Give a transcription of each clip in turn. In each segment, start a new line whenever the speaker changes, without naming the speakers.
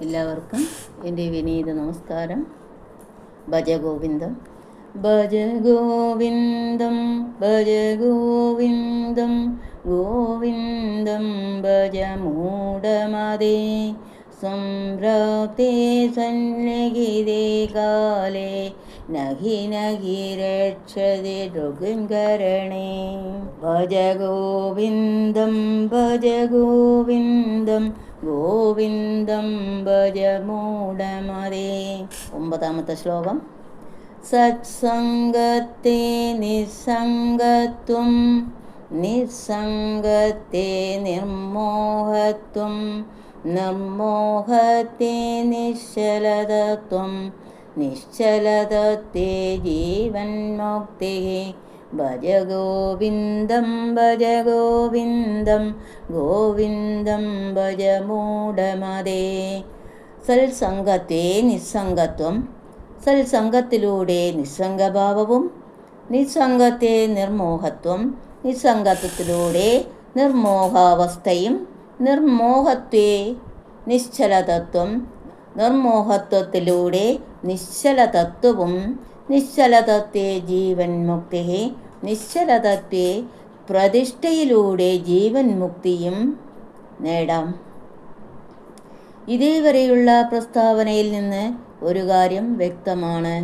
എല്ലാവർക്കും എൻ്റെ വിനീത നമസ്കാരം. ഭജഗോവിന്ദം ഭജഗോവിന്ദം ഭജഗോവിന്ദം ഗോവിന്ദം ഭജ മൂഢമതേ സംപ്രാപ്തേ സന്നിഹിതേ കാലേ നഹി നഹി രക്ഷതി രുഗങ്കരണേ. ഭജഗോവിന്ദം ഭജഗോവിന്ദം ഗോവിന്ദം ഭജ മൂഢമതേ. 9ാമത്തെ ശ്ലോകം. സത്സംഗത്തെ നിസ്സംഗത്വം നിസ്സംഗത്തെ നിർമോഹത്വം നിർമോഹത്തെ നിശ്ചലതത്വം നിശ്ചലതത്തെ ജീവന്മുക്തി. ഭജഗോവിന്ദം ഭജഗോവിന്ദം ഗോവിന്ദം ഭജ മൂഢമതേ. സത്സംഗത്തെ നിസ്സംഗത്വം. സത്സംഗത്തിലൂടെ നിസ്സംഗഭാവവും നിസ്സംഗത്തെ നിർമോഹത്വം നിസ്സംഗത്വത്തിലൂടെ നിർമോഹാവസ്ഥയും നിർമോഹത്വേ നിശ്ചലതത്വം നിർമോഹത്വത്തിലൂടെ നിശ്ചലതത്വവും നിശ്ചലതത്വേ ജീവന്മുക്തി നിശ്ചലതത്വേ പ്രതിഷ്ഠയിലൂടെ ജീവൻ മുക്തിയും നേടാം. ഇതേവരെയുള്ള പ്രസ്താവനയിൽ നിന്ന് ഒരു കാര്യം വ്യക്തമാണ്.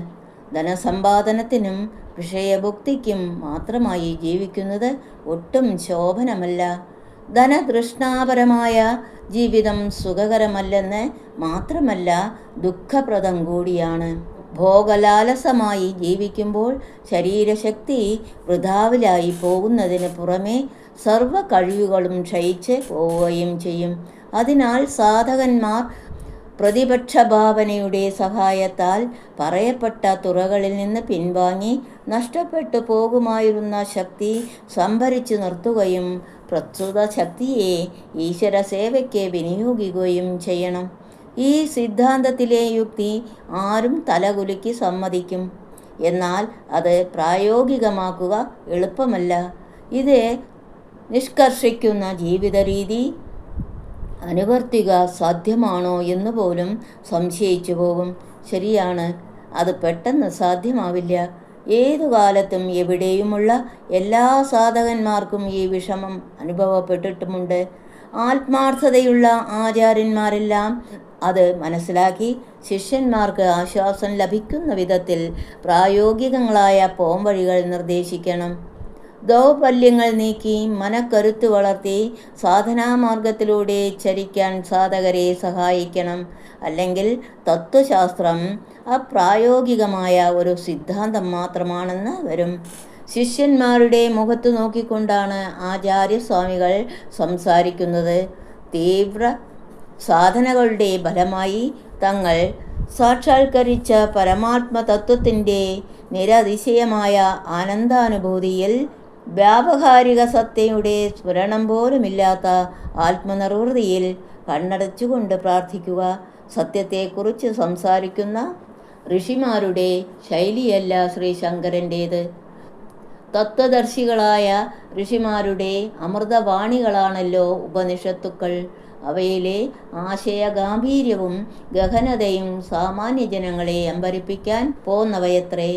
ധനസമ്പാദനത്തിനും വിഷയഭുക്തിക്കും മാത്രമായി ജീവിക്കുന്നത് ഒട്ടും ശോഭനമല്ല. ധനതൃഷ്ണാപരമായ ജീവിതം സുഖകരമല്ലെന്ന് മാത്രമല്ല, ദുഃഖപ്രദം കൂടിയാണ്. ഭോഗലാലസമായി ജീവിക്കുമ്പോൾ ശരീരശക്തി വൃഥാവിലായി പോകുന്നതിന് പുറമെ സർവ കഴിവുകളും ക്ഷയിച്ച് പോവുകയും ചെയ്യും. അതിനാൽ സാധകന്മാർ പ്രതിപക്ഷഭാവനയുടെ സഹായത്താൽ പറയപ്പെട്ട തുറകളിൽ നിന്ന് പിൻവാങ്ങി നഷ്ടപ്പെട്ടു പോകുമായിരുന്ന ശക്തി സംഭരിച്ചു നിർത്തുകയും പ്രസ്തുത ശക്തിയെ ഈശ്വര സേവയ്ക്ക് വിനിയോഗിക്കുകയും ചെയ്യണം. ഈ സിദ്ധാന്തത്തിലെ യുക്തി ആരും തലകുലുക്കി സമ്മതിക്കും. എന്നാൽ അത് പ്രായോഗികമാക്കുക എളുപ്പമല്ല. ഇത് നിഷ്കർഷിക്കുന്ന ജീവിത രീതി അനുവർത്തിക സാധ്യമാണോ എന്ന് പോലും സംശയിച്ചു പോകും. ശരിയാണ്, അത് പെട്ടെന്ന് സാധ്യമാവില്ല. ഏതു കാലത്തും എവിടെയുമുള്ള എല്ലാ സാധകന്മാർക്കും ഈ വിഷമം അനുഭവപ്പെട്ടിട്ടുമുണ്ട്. ആത്മാർത്ഥതയുള്ള ആചാര്യന്മാരെല്ലാം അത് മനസ്സിലാക്കി ശിഷ്യന്മാർക്ക് ആശ്വാസം ലഭിക്കുന്ന വിധത്തിൽ പ്രായോഗികങ്ങളായ പോംവഴികൾ നിർദ്ദേശിക്കണം. ദൗർബല്യങ്ങൾ നീക്കി മനക്കരുത്ത് വളർത്തി സാധനാമാർഗത്തിലൂടെ ചരിക്കാൻ സാധകരെ സഹായിക്കണം. അല്ലെങ്കിൽ തത്വശാസ്ത്രം അപ്രായോഗികമായ ഒരു സിദ്ധാന്തം മാത്രമാണെന്ന് വരും. ശിഷ്യന്മാരുടെ മുഖത്ത് നോക്കിക്കൊണ്ടാണ് ആചാര്യസ്വാമികൾ സംസാരിക്കുന്നത്. തീവ്ര സാധനകളുടെ ഫലമായി തങ്ങൾ സാക്ഷാത്കരിച്ച പരമാത്മതത്വത്തിൻ്റെ നിരതിശയമായ ആനന്ദാനുഭൂതിയിൽ വ്യാവഹാരിക സത്തയുടെ സ്ഫുരണം പോലുമില്ലാത്ത ആത്മനിർവൃതിയിൽ കണ്ണടച്ചുകൊണ്ട് പ്രാർത്ഥിക്കുക. സത്യത്തെക്കുറിച്ച് സംസാരിക്കുന്ന ഋഷിമാരുടെ ശൈലിയല്ല ശ്രീ ശങ്കരൻ്റേത്. തത്വദർശികളായ ഋഷിമാരുടെ അമൃതവാണികളാണല്ലോ ഉപനിഷത്തുക്കൾ. അവയിലെ ആശയഗാംഭീര്യവും ഗഹനതയും സാമാന്യ ജനങ്ങളെ അമ്പരിപ്പിക്കാൻ പോന്നവയത്രേ.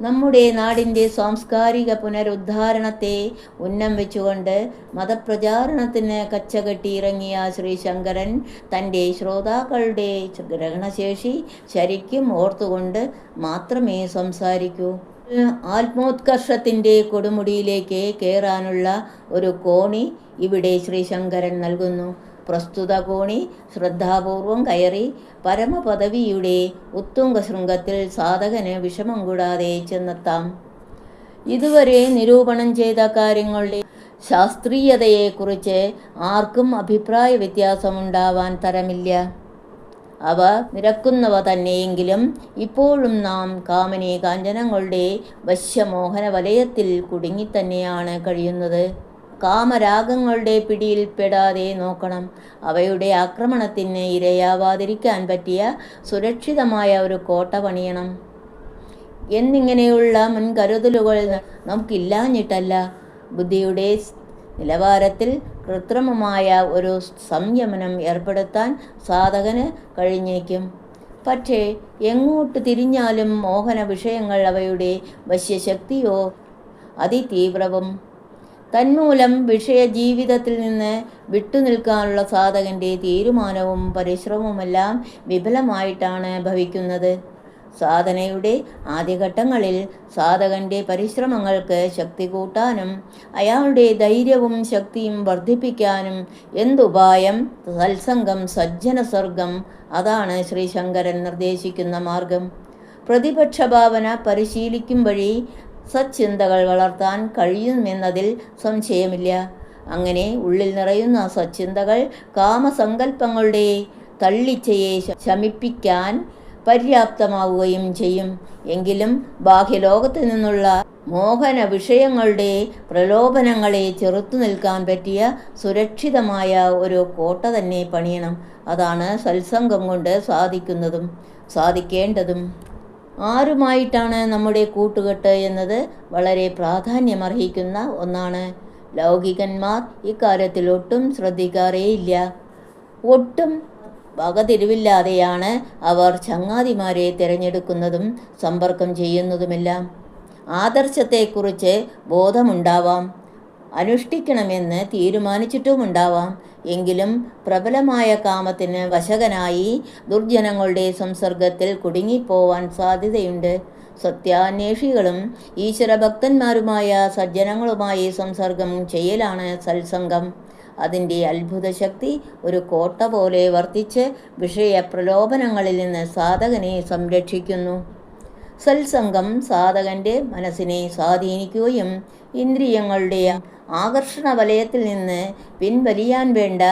നമ്മുടെ നാടിൻ്റെ സാംസ്കാരിക പുനരുദ്ധാരണത്തെ ഉന്നം വെച്ചുകൊണ്ട് മതപ്രചാരണത്തിന് കച്ചകെട്ടിയിറങ്ങിയ ശ്രീ ശങ്കരൻ തൻ്റെ ശ്രോതാക്കളുടെ ഗ്രഹണശേഷി ശരിക്കും ഓർത്തുകൊണ്ട് മാത്രമേ സംസാരിക്കൂ. ആത്മോത്കർഷത്തിൻ്റെ കൊടുമുടിയിലേക്ക് കയറാനുള്ള ഒരു കോണി ഇവിടെ ശ്രീശങ്കരൻ നൽകുന്നു. പ്രസ്തുത കോണി ശ്രദ്ധാപൂർവം കയറി പരമപദവിയുടെ ഉത്തുംഗ ശൃംഗത്തിൽ സാധകന് വിഷമം കൂടാതെ ചെന്നെത്താം. ഇതുവരെ നിരൂപണം ചെയ്ത കാര്യങ്ങളുടെ ശാസ്ത്രീയതയെക്കുറിച്ച് ആർക്കും അഭിപ്രായ വ്യത്യാസമുണ്ടാവാൻ തരമില്ല. അവ നിരക്കുന്നവ തന്നെയെങ്കിലും ഇപ്പോഴും നാം കാമിനി കാഞ്ചനങ്ങളുടെ വശ്യമോഹന വലയത്തിൽ കുടുങ്ങിത്തന്നെയാണ് കഴിയുന്നത്. കാമരാഗങ്ങളുടെ പിടിയിൽപ്പെടാതെ നോക്കണം. അവയുടെ ആക്രമണത്തിന് ഇരയാവാതിരിക്കാൻ പറ്റിയ സുരക്ഷിതമായ ഒരു കോട്ട പണിയണം. എന്നിങ്ങനെയുള്ള മുൻകരുതലുകൾ നമുക്കില്ലാഞ്ഞിട്ടല്ല. ബുദ്ധിയുടെ നിലവാരത്തിൽ കൃത്രിമമായ ഒരു സംയമനം ഏർപ്പെടുത്താൻ സാധകന് കഴിഞ്ഞേക്കും. പക്ഷേ എങ്ങോട്ട് തിരിഞ്ഞാലും മോഹന വിഷയങ്ങൾ അവയുടെ വശ്യശക്തിയോ അതിതീവ്രവും. തന്മൂലം വിഷയ ജീവിതത്തിൽ നിന്ന് വിട്ടുനിൽക്കാനുള്ള സാധകൻ്റെ തീരുമാനവും പരിശ്രമവുമെല്ലാം വിഫലമായിട്ടാണ് ഭവിക്കുന്നത്. സാധനയുടെ ആദ്യഘട്ടങ്ങളിൽ സാധകൻ്റെ പരിശ്രമങ്ങൾക്ക് ശക്തി കൂട്ടാനും അയാളുടെ ധൈര്യവും ശക്തിയും വർദ്ധിപ്പിക്കാനും എന്തുപായം? സത്സംഗം, സജ്ജനസ്വർഗം. അതാണ് ശ്രീ ശങ്കരൻ നിർദ്ദേശിക്കുന്ന മാർഗം. പ്രതിപക്ഷഭാവന പരിശീലിക്കും വഴി സച്ചിന്തകൾ വളർത്താൻ കഴിയുമെന്നതിൽ സംശയമില്ല. അങ്ങനെ ഉള്ളിൽ നിറയുന്ന സച്ചിന്തകൾ കാമസങ്കല്പങ്ങളുടെ തള്ളിച്ചയെ ശമിപ്പിക്കാൻ പര്യാപ്തമാവുകയും ചെയ്യും. എങ്കിലും ബാഹ്യലോകത്തു നിന്നുള്ള മോഹന വിഷയങ്ങളുടെ പ്രലോഭനങ്ങളെ ചെറുത്തു നിൽക്കാൻ പറ്റിയ സുരക്ഷിതമായ ഒരു കോട്ട തന്നെ പണിയണം. അതാണ് സത്സംഗം കൊണ്ട് സാധിക്കുന്നതും സാധിക്കേണ്ടതും. ആരുമായിട്ടാണ് നമ്മുടെ കൂട്ടുകെട്ട് എന്നത് വളരെ പ്രാധാന്യമർഹിക്കുന്ന ഒന്നാണ്. ലൗകികന്മാർ ഇക്കാര്യത്തിൽ ഒട്ടും ശ്രദ്ധിക്കാറേയില്ല. ഒട്ടും വകതിരിവില്ലാതെയാണ് അവർ ചങ്ങാതിമാരെ തിരഞ്ഞെടുക്കുന്നതും സമ്പർക്കം ചെയ്യുന്നതുമെല്ലാം. ആദർശത്തെക്കുറിച്ച് ബോധമുണ്ടാവാം, അനുഷ്ഠിക്കണമെന്ന് തീരുമാനിച്ചിട്ടുമുണ്ടാവാം. എങ്കിലും പ്രബലമായ കാമത്തിന് വശകനായി ദുർജനങ്ങളുടെ സംസർഗത്തിൽ കുടുങ്ങിപ്പോവാൻ സാധ്യതയുണ്ട്. സത്യാന്വേഷികളും ഈശ്വരഭക്തന്മാരുമായ സജ്ജനങ്ങളുമായി സംസർഗം ചെയ്യലാണ് സത്സംഗം. അതിൻ്റെ അത്ഭുത ശക്തി ഒരു കോട്ട പോലെ വർത്തിച്ച് വിഷയപ്രലോഭനങ്ങളിൽ നിന്ന് സാധകനെ സംരക്ഷിക്കുന്നു. സത്സംഗം സാധകൻ്റെ മനസ്സിനെ സ്വാധീനിക്കുകയും ഇന്ദ്രിയങ്ങളുടെ ആകർഷണ വലയത്തിൽ നിന്ന് പിൻവലിയാൻ വേണ്ട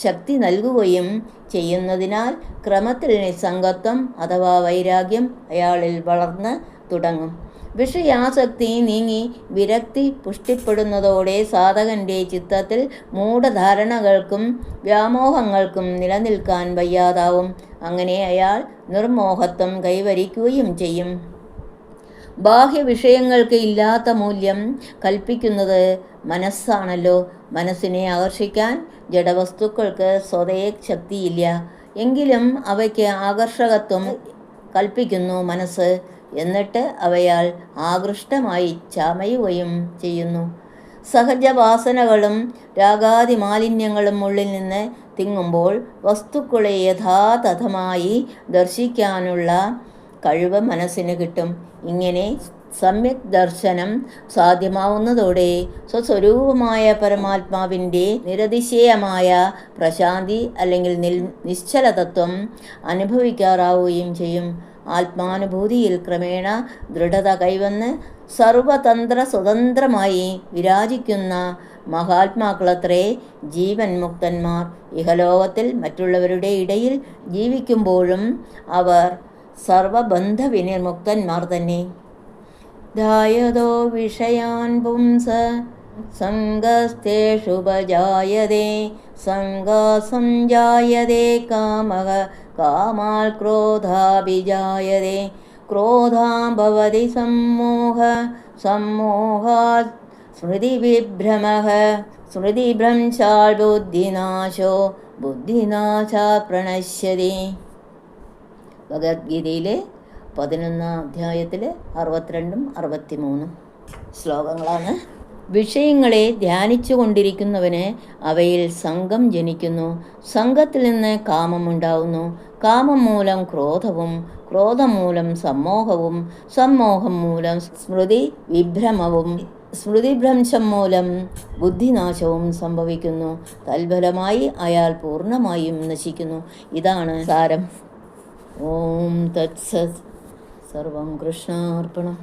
ശക്തി നൽകുകയും ചെയ്യുന്നതിനാൽ ക്രമത്തിൽ നിസ്സംഗത്വം അഥവാ വൈരാഗ്യം അയാളിൽ വളർന്ന് തുടങ്ങും. വിഷയാസക്തി നീങ്ങി വിരക്തി പുഷ്ടിപ്പെടുന്നതോടെ സാധകൻ്റെ ചിത്തത്തിൽ മൂഢധാരണകൾക്കും വ്യാമോഹങ്ങൾക്കും നിലനിൽക്കാൻ വയ്യാതാവും. അങ്ങനെ അയാൾ നിർമോഹത്വം കൈവരിക്കുകയും ചെയ്യും. ബാഹ്യവിഷയങ്ങൾക്ക് ഇല്ലാത്ത മൂല്യം കൽപ്പിക്കുന്നത് മനസ്സാണല്ലോ. മനസ്സിനെ ആകർഷിക്കാൻ ജഡവസ്തുക്കൾക്ക് സ്വതേ ശക്തിയില്ല. എങ്കിലും അവയ്ക്ക് ആകർഷകത്വം കൽപ്പിക്കുന്നു മനസ്സ്. എന്നിട്ട് അവയാൽ ആകൃഷ്ടമായി ചമയുകയും ചെയ്യുന്നു. സഹജവാസനകളും രാഗാദി മാലിന്യങ്ങളും ഉള്ളിൽ നിന്ന് തിങ്ങുമ്പോൾ വസ്തുക്കളെ യഥാതഥമായി ദർശിക്കാനുള്ള കഴിവ് മനസ്സിന് കിട്ടും. ഇങ്ങനെ സമ്യക് ദർശനം സാധ്യമാവുന്നതോടെ സ്വസ്വരൂപമായ പരമാത്മാവിൻ്റെ നിരതിശയമായ പ്രശാന്തി അല്ലെങ്കിൽ നിശ്ചലതത്വം അനുഭവിക്കാറാവുകയും ചെയ്യും. ആത്മാനുഭൂതിയിൽ ക്രമേണ ദൃഢത കൈവന്ന് സർവതന്ത്ര സ്വതന്ത്രമായി വിരാജിക്കുന്ന മഹാത്മാക്കളത്രേ ജീവൻ മുക്തന്മാർ. ഇഹലോകത്തിൽ മറ്റുള്ളവരുടെ ഇടയിൽ ജീവിക്കുമ്പോഴും അവർ സർവബന്ധവിനിർമുക്തന്മാർ തന്നെ. ധായതോ വിഷയാൻ പുംസ സംഗസ്തേഷുപജായതേ സംഗസംജായതേ കാമഃ കാമാൽ ക്രോധാഭിജായതേ ക്രോധാം ഭവതി സമ്മോഹ സമ്മോഹാത് സ്മൃതിവിഭ്രമഃ സ്മൃതിഭ്രംശാൽ ബുദ്ധിനാശോ ബുദ്ധിനാശാത് പ്രണശ്യതി. ഭഗവത്ഗീതയിലെ 11-ാം അധ്യായത്തിൽ 62-63 ശ്ലോകങ്ങളാണ്. വിഷയങ്ങളെ ധ്യാനിച്ചു കൊണ്ടിരിക്കുന്നവന് അവയിൽ സംഘം ജനിക്കുന്നു. സംഘത്തിൽ നിന്ന് കാമമുണ്ടാവുന്നു. കാമം മൂലം ക്രോധവും, ക്രോധം മൂലം സമ്മോഹവും, സമ്മോഹം മൂലം സ്മൃതി വിഭ്രമവും, സ്മൃതിഭ്രംശം മൂലം ബുദ്ധിനാശവും സംഭവിക്കുന്നു. തൽഫലമായി അയാൾ പൂർണ്ണമായും നശിക്കുന്നു. ഇതാണ് സാരം. ഓം തത്സത്. സർവം കൃഷ്ണാർപ്പണം.